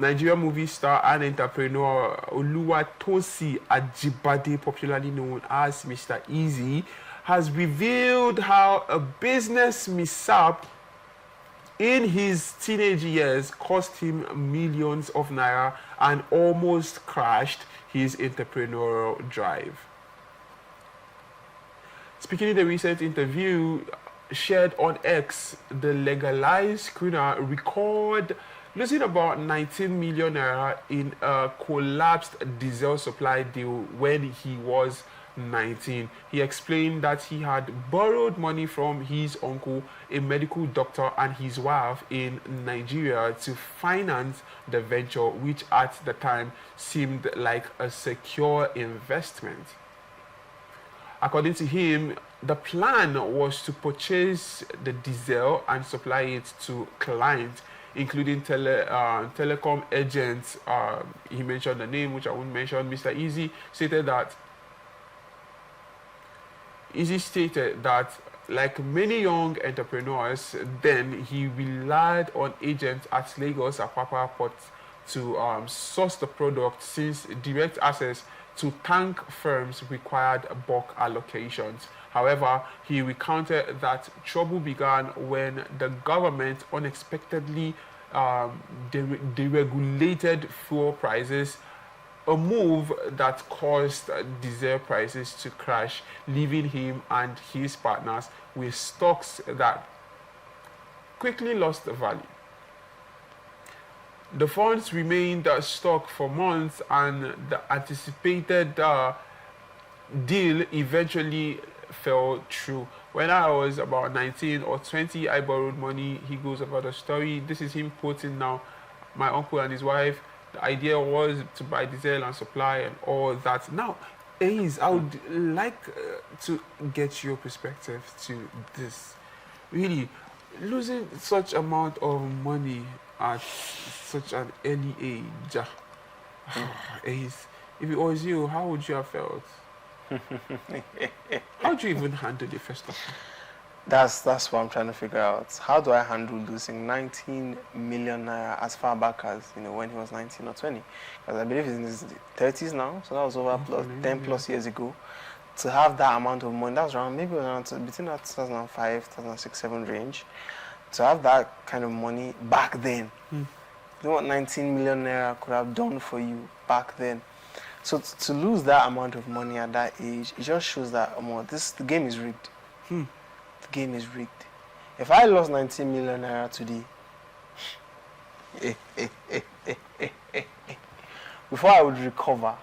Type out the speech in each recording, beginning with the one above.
Nigerian movie star and entrepreneur Oluwatosin Ajibade, popularly known as Mr Eazi, has revealed how a business mishap in his teenage years cost him millions of naira and almost crashed his entrepreneurial drive. Speaking in a recent interview shared on X, the legalized crooner recorded losing about 19 million naira in a collapsed diesel supply deal when he was 19. He explained that he had borrowed money from his uncle, a medical doctor, and his wife in Nigeria to finance the venture, which at the time seemed like a secure investment. According to him, the plan was to purchase the diesel and supply it to clients, including telecom agents. He mentioned the name, which I won't mention. Mr Eazi stated that, like many young entrepreneurs, then he relied on agents at Lagos Apapa Port to source the product, since direct access to tank firms required bulk allocations. However, he recounted that trouble began when the government unexpectedly deregulated fuel prices, a move that caused diesel prices to crash, leaving him and his partners with stocks that quickly lost value. The funds remained stuck for months, and the anticipated deal eventually fell through. When I was about 19 or 20, I borrowed money. He goes about the story. This is him quoting now my uncle and his wife. The idea was to buy diesel and supply and all that. Now, Ace, I would like to get your perspective to this. Really, losing such amount of money at such an early age. Ace, if it was you, how would you have felt? How do you even handle it, first of all? That's what I'm trying to figure out. How do I handle losing 19 million naira as far back as, when he was 19 or 20? Because I believe he's in his 30s now, so that was over 10 plus years ago. To have that amount of money, that was around, maybe around between that 2005, 2006, 2007 range. To have that kind of money back then, you know what 19 million naira could have done for you back then. So to lose that amount of money at that age, it just shows that the game is rigged. The game is rigged. If I lost 19 million naira today, before I would recover,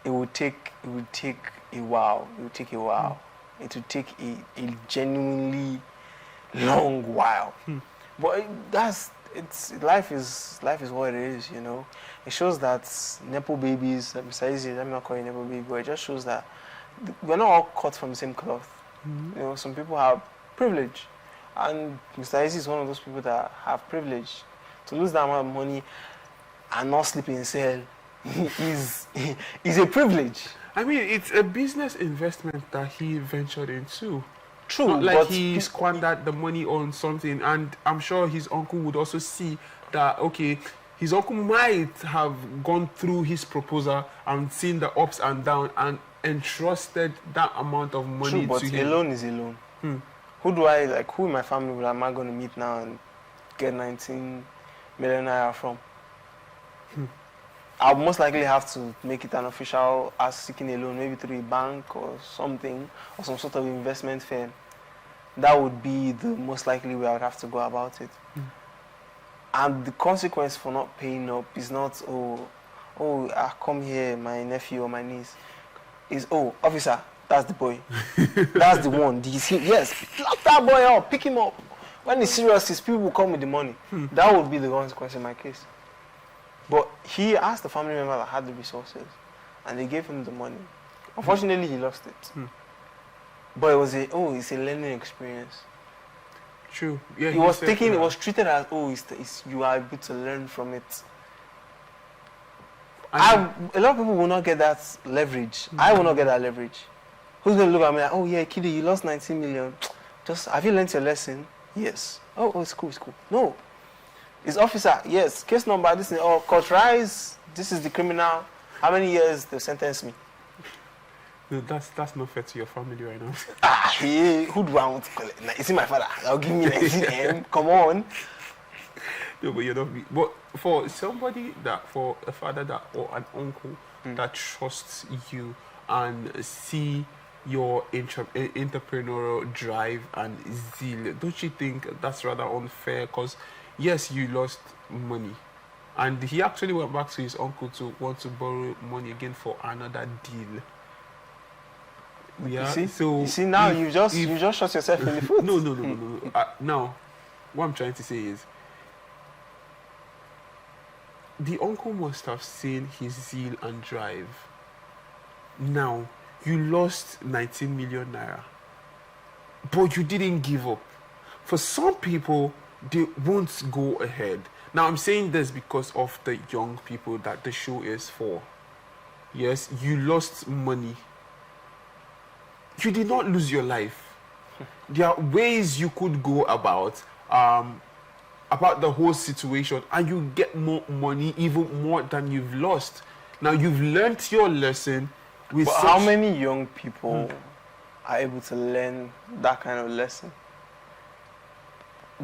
it would take a while. It would take a while. It would take a genuinely long while. But life is what it is, It shows that Nepo babies, Mr Eazi, let me not call you Nepo baby, but it just shows that we're not all cut from the same cloth. Some people have privilege, and Mr Eazi is one of those people that have privilege. To lose that amount of money and not sleep in cell is a privilege. I mean, it's a business investment that he ventured into. True, not like he squandered the money on something, and I'm sure his uncle would also see that, okay, his uncle might have gone through his proposal and seen the ups and downs and entrusted that amount of money to him. But a loan is a loan. Who in my family am I going to meet now and get 19 million naira from? I'll most likely have to make it an official as seeking a loan, maybe through a bank or something, or some sort of investment firm. That would be the most likely way I would have to go about it. And the consequence for not paying up is not, I come here, my nephew or my niece. Is, officer, that's the boy. That's the one. Yes, lock that boy up, pick him up. When it's serious, his people will come with the money. That would be the consequence in my case. But he asked the family member that had the resources, and they gave him the money. Unfortunately, he lost it. But it was it's a learning experience. True. Yeah. It was treated as, you are able to learn from it. A lot of people will not get that leverage. I will not get that leverage. Who's going to look at me like, Kiddy, you lost 19 million. Have you learned your lesson? Yes. It's cool. No. It's officer, yes. Case number, this is, court rise, this is the criminal. How many years they'll sentence me? No, that's not fair to your family right now. Hey, who do I want to collect? Is it my father? I'll give me 19 M. Come on. No, but you're not. But for somebody for a father or an uncle that trusts you and see your entrepreneurial drive and zeal, don't you think that's rather unfair? Because yes, you lost money, and he actually went back to his uncle to want to borrow money again for another deal. Yeah. You see now you just shot yourself in the foot. No. Now, what I'm trying to say is, the uncle must have seen his zeal and drive. Now, you lost 19 million naira, but you didn't give up. For some people, they won't go ahead. Now, I'm saying this because of the young people that the show is for. Yes, you lost money. You did not lose your life. There are ways you could go about the whole situation, and you get more money, even more than you've lost. Now, you've learnt your lesson. But how many young people are able to learn that kind of lesson?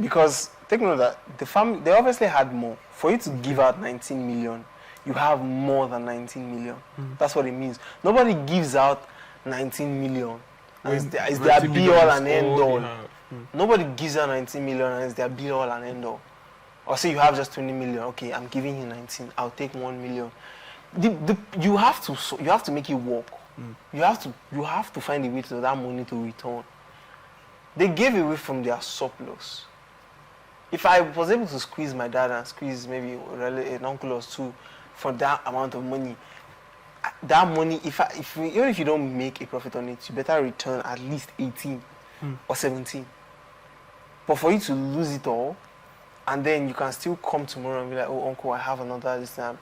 Because take note that the family, they obviously had more. For you to give out 19 million, you have more than 19 million. That's what it means. Nobody gives out 19 million. It's their be all and end all. Nobody gives out 19 million and it's their be all and end all. Or say you have just 20 million. Okay, I'm giving you 19. I'll take 1 million. You have to make it work. You have to find a way to that money to return. They gave away from their surplus. If I was able to squeeze my dad and squeeze maybe an uncle or two for that amount of money, that money, even if you don't make a profit on it, you better return at least 18 or 17. But for you to lose it all, and then you can still come tomorrow and be like, oh, uncle, I have another this time.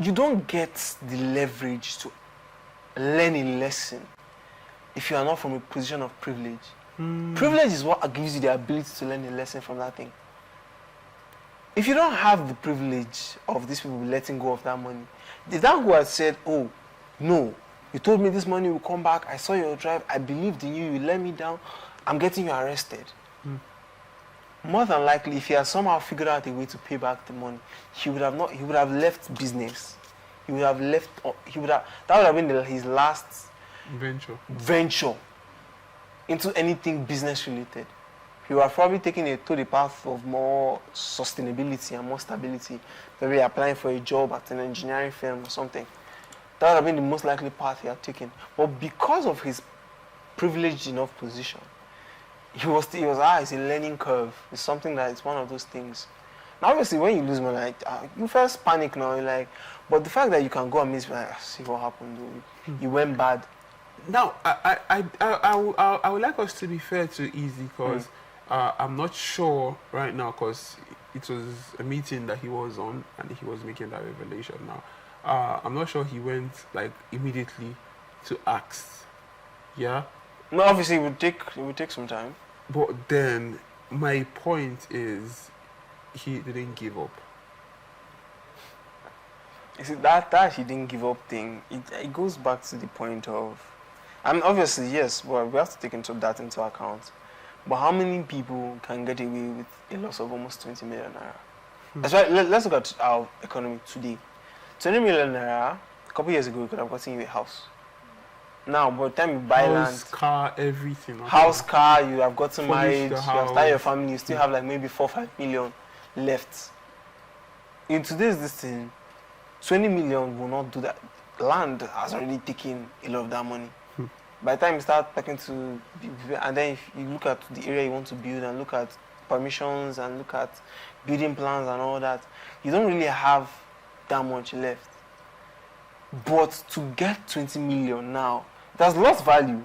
You don't get the leverage to learn a lesson if you are not from a position of privilege. Privilege is what gives you the ability to learn a lesson from that thing. If you don't have the privilege of these people letting go of that money, if that who had said, oh, no, you told me this money will come back, I saw your drive, I believed in you, you let me down, I'm getting you arrested. More than likely, if he had somehow figured out a way to pay back the money, he would have left business. That would have been his last venture into anything business related. He would have probably taken it to the path of more sustainability and more stability. Maybe applying for a job at an engineering firm or something. That would have been the most likely path he had taken. But because of his privileged enough position, it's a learning curve. It's something that it's one of those things. Now, obviously, when you lose money, you first panic now. You're like, but the fact that you can go and miss, see what happened. You went bad. Now, I would like us to be fair to Eazi, because I'm not sure right now, because it was a meeting that he was on and he was making that revelation. Now, I'm not sure he went like immediately to ask. Yeah. No, obviously it would take some time. But then my point is, he didn't give up. You see, that he didn't give up thing, it goes back to the point of, I mean, obviously, yes, but we have to take that into account. But how many people can get away with a loss of almost 20 million naira? That's right, let's look at our economy today. 20 million naira, a couple years ago, you could have gotten you a house. Now, by the time you buy land, car, everything. House, car, you have gotten married, you have started your family, you still have like maybe 4-5 million left. In today's this thing, 20 million will not do that. Land has already taken a lot of that money. By the time you start talking to people, and then if you look at the area you want to build and look at permissions and look at building plans and all that, you don't really have that much left. But to get 20 million now, it has lost value.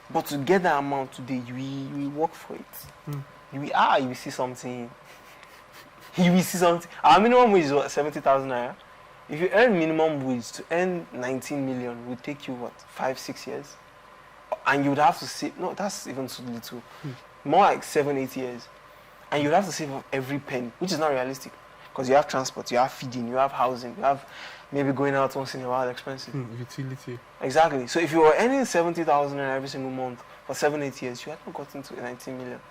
But to get that amount today, you will work for it. You will see something. You will see something. Our minimum wage is what, 70,000 naira? If you earn minimum wage, to earn 19 million would take you what, 5-6 years? And you would have to save, no, that's even too little. More like 7-8 years. And you have to save up every penny, which is not realistic. Because you have transport, you have feeding, you have housing, you have maybe going out once in a while expensive. Utility. Exactly. So if you were earning 70,000 every single month for 7-8 years, you had not gotten to 19 million.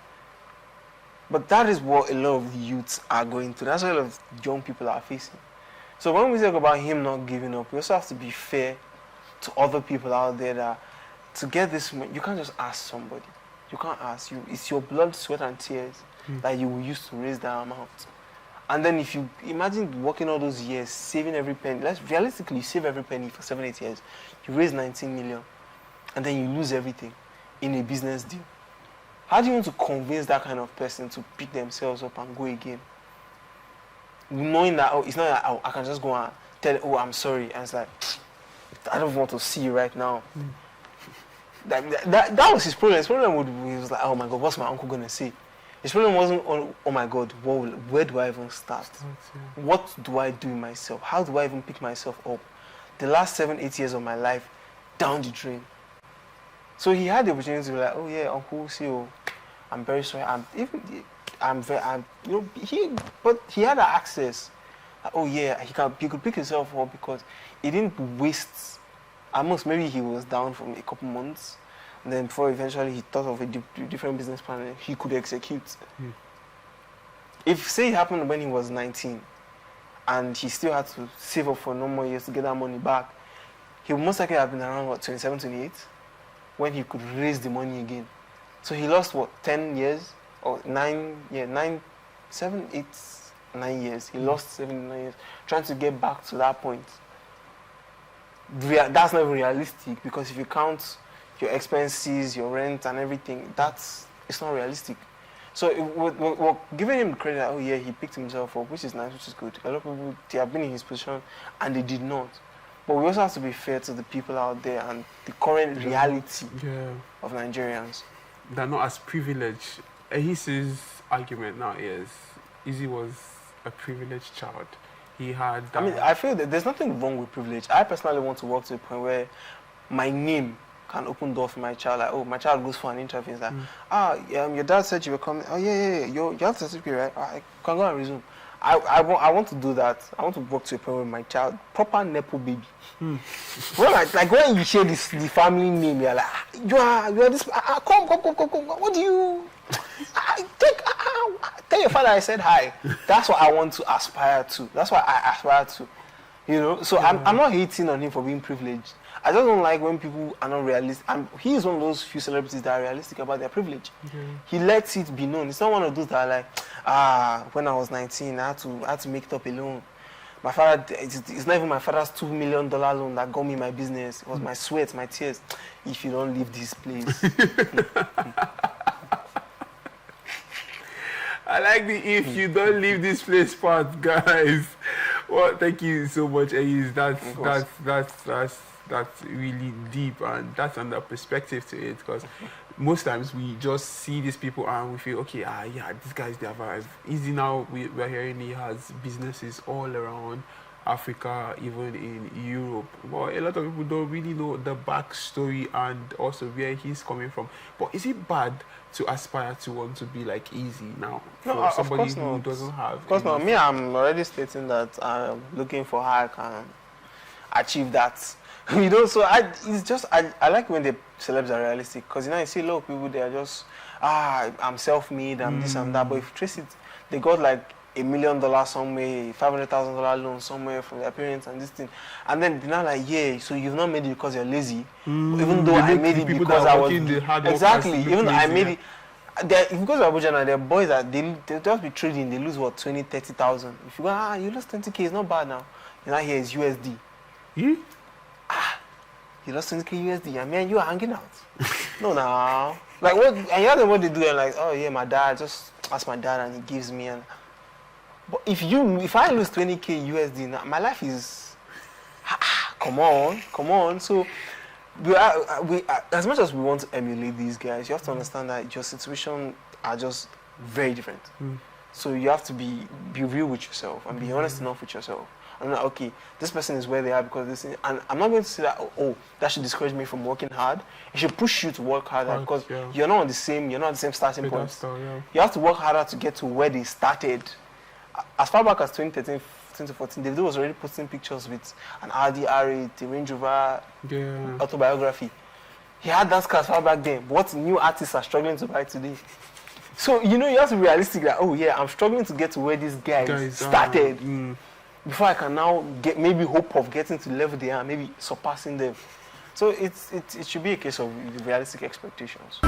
But that is what a lot of youths are going through. That's what a lot of young people are facing. So when we talk about him not giving up, we also have to be fair to other people out there that to get this money, you can't just ask somebody. You can't ask. It's your blood, sweat, and tears that you will use to raise that amount. And then if you imagine working all those years, saving every penny, realistically, you save every penny for 7-8 years, you raise 19 million, and then you lose everything in a business deal. How do you want to convince that kind of person to pick themselves up and go again? Knowing that, it's not that, I can just go and tell, I'm sorry, and it's like, I don't want to see you right now. That was his problem. His problem he was like, oh my God, what's my uncle going to say? His problem wasn't, oh my God, where do I even start? What do I do myself? How do I even pick myself up? The last 7-8 years of my life, down the drain. So he had the opportunity to be like, oh yeah, Uncle, see you. I'm very sorry. But he had the access. Oh yeah, he could pick himself up because he didn't waste. Almost maybe he was down for a couple months. And then before eventually he thought of a different business plan he could execute. If say it happened when he was 19 and he still had to save up for no more years to get that money back, he would most likely have been around 27, 28 when he could raise the money again. So he lost 10 years or 9 years. He lost 7, 9 years trying to get back to that point. That's not even realistic because if you count your expenses, your rent, and everything, it's not realistic. So we're giving him credit that, oh yeah, he picked himself up, which is nice, which is good. A lot of people, they have been in his position and they did not. But we also have to be fair to the people out there and the current reality of Nigerians. They're not as privileged. His argument now is Eazi was a privileged child. He had... I feel that there's nothing wrong with privilege. I personally want to work to a point where my name can open door for my child. Like, oh, my child goes for an interview. It's like, your dad said you were coming. Oh, yeah. You have the certificate, right? I can go and resume. I want to do that. I want to work to a point where my child, proper Nepo baby. Well, like when you share the family name, you're like, you are this. Come. What do you? Tell your father I said hi. That's what I want to aspire to. That's what I aspire to. You know, so I'm not hating on him for being privileged. I just don't like when people are not realistic. He is one of those few celebrities that are realistic about their privilege. He lets it be known. It's not one of those that are like, when I was 19, I had to make it up alone. My father, it's not even my father's $2 million loan that got me my business. It was my sweat, my tears. If you don't leave this place. I like the if you don't leave this place part, guys. Well, thank you so much, Eazi. That's really deep, and that's another perspective to it, because most times we just see these people and we feel, okay, these guys, they have Eazi now. We're hearing he has businesses all around Africa, even in Europe. Well, a lot of people don't really know the backstory and also where he's coming from. But is it bad to aspire to want to be like Eazi now for somebody who doesn't have? Of course not. Me, I'm already stating that I'm looking for how I can achieve that. You know, so I like when the celebs are realistic, because you see a lot of people, they are just I'm self-made, I'm this and that. But if you trace it, they got like $1 million somewhere, $500,000 loan somewhere from their parents and this thing, and then they're not like, yeah, so you've not made it because you're lazy, even though I made it because I was exactly, even though I made it. If you go to Abuja now, there are boys that they just be trading, they lose 20, 30,000. If you go, you lost 20K, it's not bad now. You know, here is USD. You lost 20K USD. I mean, you are hanging out. No, now. Like what? And you know what they do? They're like, oh yeah, my dad. Just ask my dad, and he gives me. And but if I lose 20K USD, now, my life is. Come on. So, we as much as we want to emulate these guys, you have to understand that your situation are just very different. So you have to be real with yourself and be honest enough with yourself. And like, okay, this person is where they are because this. And I'm not going to say that, oh, that should discourage me from working hard. It should push you to work harder because you're not on the same starting point. You have to work harder to get to where they started. As far back as 2013, 2014, Davido was already posting pictures with an Audi R8, a Range Rover autobiography. He had that car as far back then. What new artists are struggling to buy today? So, you have to be realistic that, oh yeah, I'm struggling to get to where these guys started before I can now get maybe hope of getting to the level they are, maybe surpassing them. So it should be a case of realistic expectations.